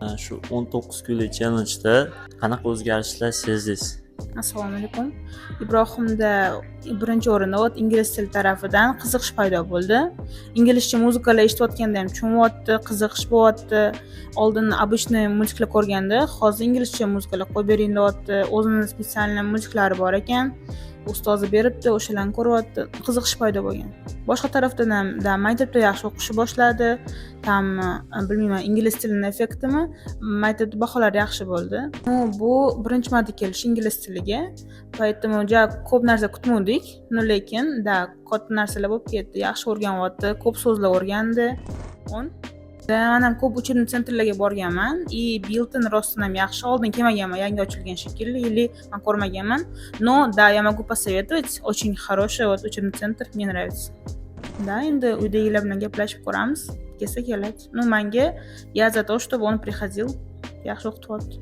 Shu 19 kunlik challenjda qanaqa o'zgarishlar sezdingiz? Assalomu alaykum. Ibrohimda birinchi o'rinda ingliz tili tarafidan qiziqish paydo bo'ldi. Inglizcha muzikalar eshitayotganda ham tushunyapti, qiziqish bo'lyapti. Oldin обычный multiklar ko'rganda, hozir inglizcha muzikalar qo'yib bering deyapti. O'zini spesialniy multiklari bor ekan. Ustozi beribdi, o'shalarni ko'ryapti. Qiziqish paydo bo'lgan. Boshqa tarafdan ham maktabda yaxshi o'qishni boshladi. Bilmayman, ingliz tilining effektimi? Maktabda baholar yaxshi bo'ldi. Bu birinchi marta kelish ingliz tiliga. Поэтому ko'p narsa kutmadik, lekin katta narsalar bo'lib ketdi. Yaxshi o'rganyapti, ko'p so'zlar o'rgandi. Men ham ko'p uchirma sentrlarga borganman. Built-in rostdan ham yaxshi. Oldin kelmaganman, yangi ochilgan shekilli, или men ko'rmaganman. Но я могу посоветовать. Очень хороший учебный центр, мне нравится. Endi uydagilar bilan gaplashib ko'ramiz. Kelsa keladi. Menga я за то, чтобы он приходил. Yaxshi o'qityapti.